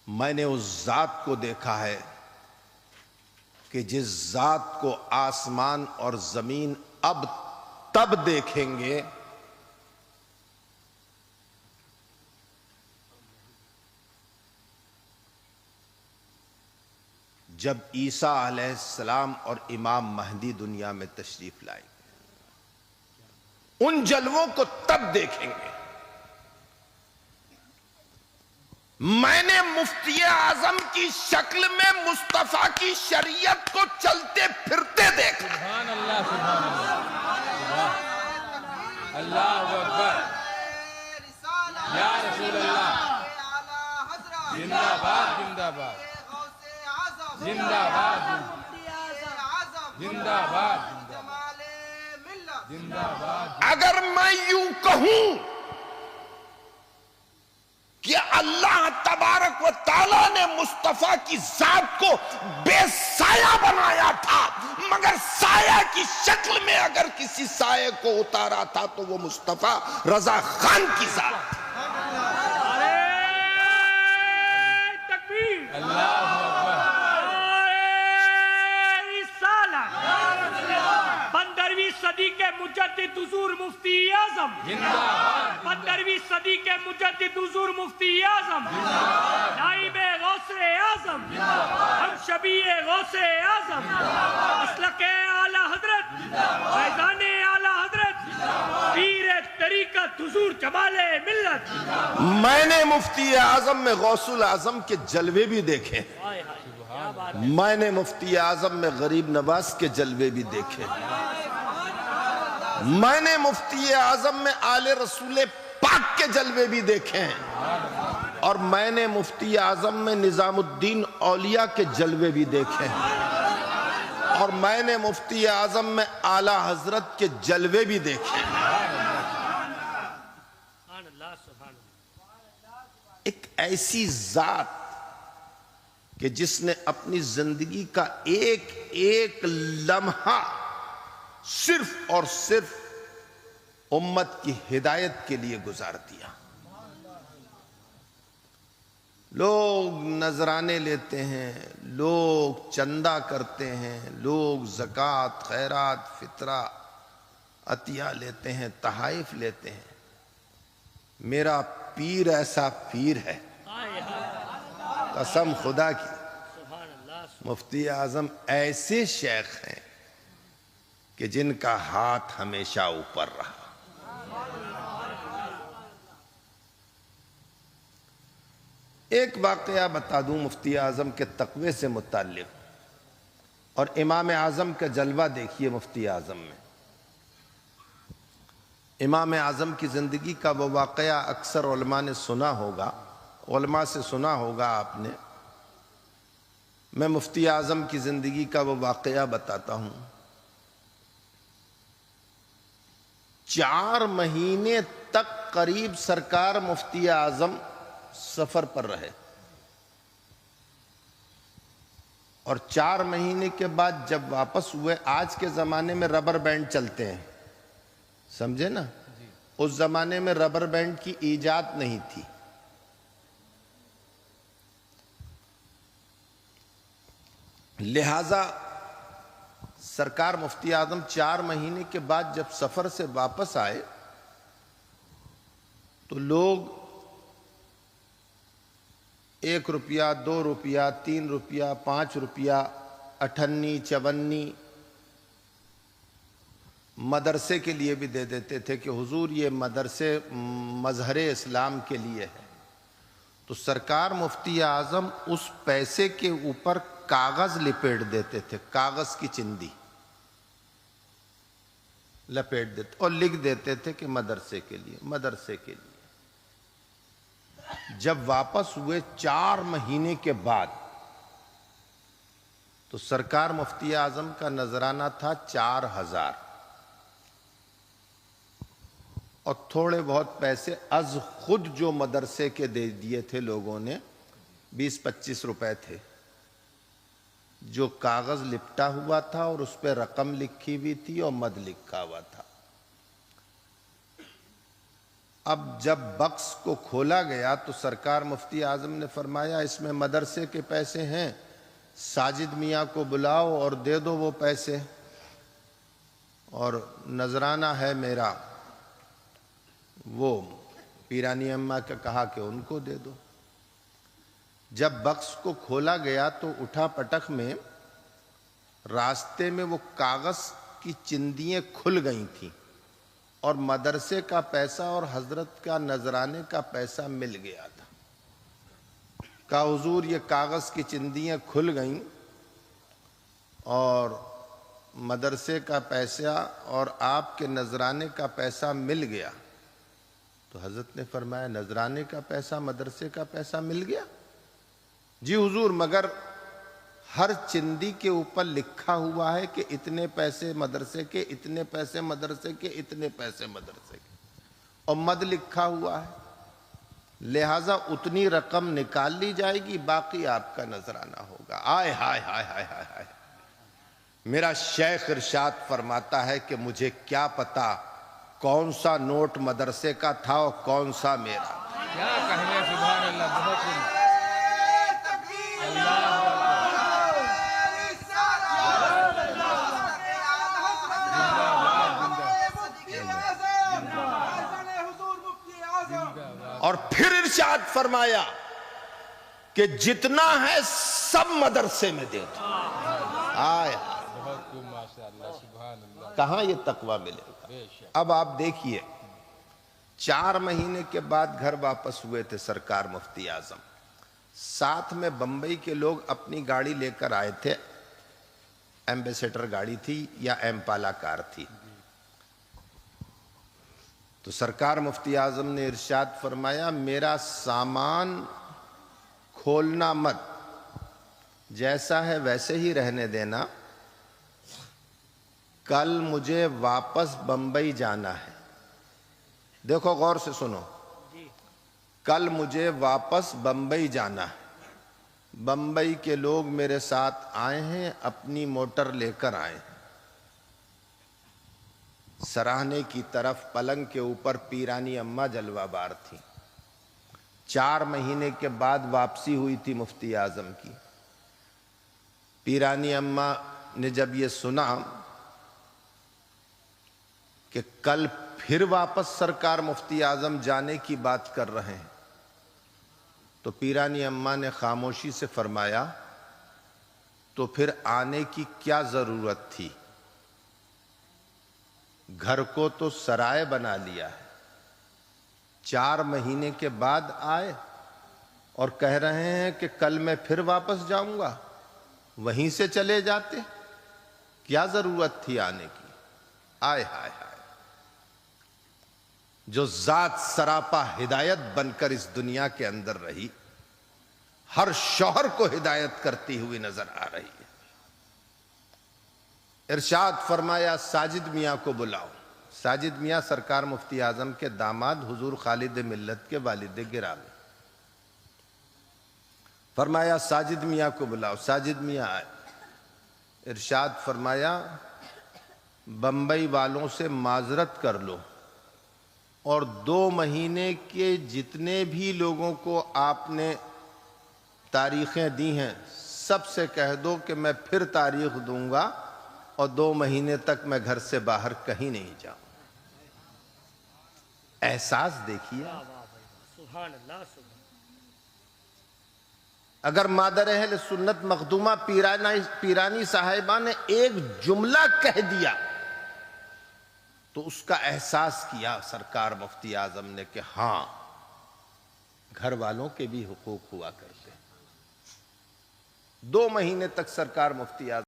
میں نے اس ذات کو دیکھا ہے کہ جس ذات کو آسمان اور زمین اب تب دیکھیں گے جب عیسیٰ علیہ السلام اور امام مہدی دنیا میں تشریف لائیں گے. ان جلووں کو تب دیکھیں گے. میں نے مفتی اعظم کی شکل میں مصطفیٰ کی شریعت کو چلتے پھرتے دیکھا. سبحان اللہ سبحان اللہ اللہ اکبر یا رسول اللہ زندہ باد زندہ باد زندہ باد زندہ باد زندہ باد. اگر میں یوں کہوں کہ اللہ تبارک و تعالیٰ نے مصطفیٰ کی ذات کو بے سایہ بنایا تھا مگر سایہ کی شکل میں اگر کسی سایہ کو اتارا تھا تو وہ مصطفیٰ رضا خان کی ذات تھی. اللہ اکبر. 15ویں صدی کے مجدد حضور مفتی اعظم زندہ باد 15ویں صدی کے مجدد حضور مفتی اعظم نائب غوث اعظم ہم شبیہ غوث اعظم مسلک اعلی حضرت فیضان اعلی حضرت پیر طریقت حضور جمال ملت. میں نے مفتی اعظم میں غوث الاعظم کے جلوے بھی دیکھے. میں نے مفتی اعظم میں غریب نواز کے جلوے بھی دیکھے. میں نے مفتی اعظم میں آل رسول پاک کے جلوے بھی دیکھے ہیں اور میں نے مفتی اعظم میں نظام الدین اولیاء کے جلوے بھی دیکھے ہیں اور میں نے مفتی اعظم میں اعلیٰ حضرت کے جلوے بھی دیکھے ہیں. ایک ایسی ذات کہ جس نے اپنی زندگی کا ایک ایک لمحہ صرف اور صرف امت کی ہدایت کے لیے گزار دیا. لوگ نذرانے لیتے ہیں, لوگ چندہ کرتے ہیں, لوگ زکوٰۃ خیرات فطرہ عطیہ لیتے ہیں, تحائف لیتے ہیں. میرا پیر ایسا پیر ہے قسم خدا کی. مفتی اعظم ایسے شیخ ہیں کہ جن کا ہاتھ ہمیشہ اوپر رہا. ایک واقعہ بتا دوں مفتی اعظم کے تقوی سے متعلق اور امام اعظم کا جلوہ دیکھیے مفتی اعظم میں. امام اعظم کی زندگی کا وہ واقعہ اکثر علماء نے سنا ہوگا, علماء سے سنا ہوگا آپ نے. میں مفتی اعظم کی زندگی کا وہ واقعہ بتاتا ہوں. 4 مہینے تک قریب سرکار مفتی اعظم سفر پر رہے اور 4 مہینے کے بعد جب واپس ہوئے, آج کے زمانے میں ربر بینڈ چلتے ہیں, سمجھے نا, اس زمانے میں ربر بینڈ کی ایجاد نہیں تھی. لہذا سرکار مفتی اعظم 4 مہینے کے بعد جب سفر سے واپس آئے تو لوگ 1 روپیہ 2 روپیہ 3 روپیہ 5 روپیہ 58 54 مدرسے کے لیے بھی دے دیتے تھے کہ حضور یہ مدرسے مظہر اسلام کے لیے ہے. تو سرکار مفتی اعظم اس پیسے کے اوپر کاغذ لپیٹ دیتے تھے, کاغذ کی چندی لپیٹ دیتے اور لکھ دیتے تھے کہ مدرسے کے لیے, مدرسے کے لیے. جب واپس ہوئے 4 مہینے کے بعد تو سرکار مفتی اعظم کا نذرانہ تھا 4000 اور تھوڑے بہت پیسے از خود جو مدرسے کے دے دیے تھے لوگوں نے, 20-25 روپے تھے جو کاغذ لپٹا ہوا تھا اور اس پہ رقم لکھی ہوئی تھی اور مد لکھا ہوا تھا. اب جب بکس کو کھولا گیا تو سرکار مفتی اعظم نے فرمایا اس میں مدرسے کے پیسے ہیں، ساجد میاں کو بلاؤ اور دے دو وہ پیسے، اور نذرانہ ہے میرا وہ پیرانی اماں کا کہا کہ ان کو دے دو۔ جب بکس کو کھولا گیا تو اٹھا پٹک میں راستے میں وہ کاغذ کی چندیاں کھل گئی تھیں اور مدرسے کا پیسہ اور حضرت کا نذرانے کا پیسہ مل گیا تھا۔ کہا حضور یہ کاغذ کی چندیاں کھل گئیں اور مدرسے کا پیسہ اور آپ کے نذرانے کا پیسہ مل گیا۔ تو حضرت نے فرمایا نذرانے کا پیسہ مدرسے کا پیسہ مل گیا؟ جی حضور، مگر ہر چندی کے اوپر لکھا ہوا ہے کہ اتنے پیسے مدرسے کے، اتنے پیسے مدرسے کے، اتنے پیسے مدرسے کے، اور مد لکھا ہوا ہے، لہٰذا اتنی رقم نکال لی جائے گی، باقی آپ کا نذرانہ ہوگا۔ آئے ہائے ہائے ہائے ہائے ہائے، میرا شیخ ارشاد فرماتا ہے کہ مجھے کیا پتا کون سا نوٹ مدرسے کا تھا اور کون سا میرا۔ کیا کہنے، سبحان اللہ، بہت ہی اور پھر ارشاد فرمایا کہ جتنا ہے سب مدرسے میں دے دو۔ آئے بہت خوب، ماشاءاللہ، سبحان اللہ، کہاں یہ تقویٰ ملے گا؟ بے شک۔ اب آپ دیکھیے 4 مہینے کے بعد گھر واپس ہوئے تھے سرکار مفتی اعظم، ساتھ میں بمبئی کے لوگ اپنی گاڑی لے کر آئے تھے، ایمبیسیڈر گاڑی تھی یا ایمپالا کار تھی۔ تو سرکار مفتی اعظم نے ارشاد فرمایا میرا سامان کھولنا مت، جیسا ہے ویسے ہی رہنے دینا، کل مجھے واپس بمبئی جانا ہے۔ دیکھو غور سے سنو، کل مجھے واپس بمبئی جانا ہے، بمبئی کے لوگ میرے ساتھ آئے ہیں، اپنی موٹر لے کر آئے ہیں۔ سراہنے کی طرف پلنگ کے اوپر پیرانی اماں جلوہ بار تھی۔ 4 مہینے کے بعد واپسی ہوئی تھی مفتی اعظم کی۔ پیرانی اماں نے جب یہ سنا کہ کل پھر واپس سرکار مفتی اعظم جانے کی بات کر رہے ہیں تو پیرانی اماں نے خاموشی سے فرمایا تو پھر آنے کی کیا ضرورت تھی، گھر کو تو سرائے بنا لیا ہے، 4 مہینے کے بعد آئے اور کہہ رہے ہیں کہ کل میں پھر واپس جاؤں گا، وہیں سے چلے جاتے، کیا ضرورت تھی آنے کی۔ آئے ہائے ہائے، جو ذات سراپا ہدایت بن کر اس دنیا کے اندر رہی، ہر شوہر کو ہدایت کرتی ہوئی نظر آ رہی ہے۔ ارشاد فرمایا ساجد میاں کو بلاؤ۔ ساجد میاں سرکار مفتی اعظم کے داماد حضور خالد ملت کے والد گرامی۔ فرمایا ساجد میاں کو بلاؤ، ساجد میاں آئے۔ ارشاد فرمایا بمبئی والوں سے معذرت کر لو اور 2 مہینے کے جتنے بھی لوگوں کو آپ نے تاریخیں دی ہیں سب سے کہہ دو کہ میں پھر تاریخ دوں گا اور 2 مہینے تک میں گھر سے باہر کہیں نہیں جاؤں۔ احساس دیکھیے، سبحان اللہ، سبحان اگر مادر اہل سنت مخدومہ پیرانی صاحبہ نے ایک جملہ کہہ دیا تو اس کا احساس کیا سرکار مفتی اعظم نے کہ ہاں گھر والوں کے بھی حقوق ہوا کرتے۔ 2 مہینے تک سرکار مفتی اعظم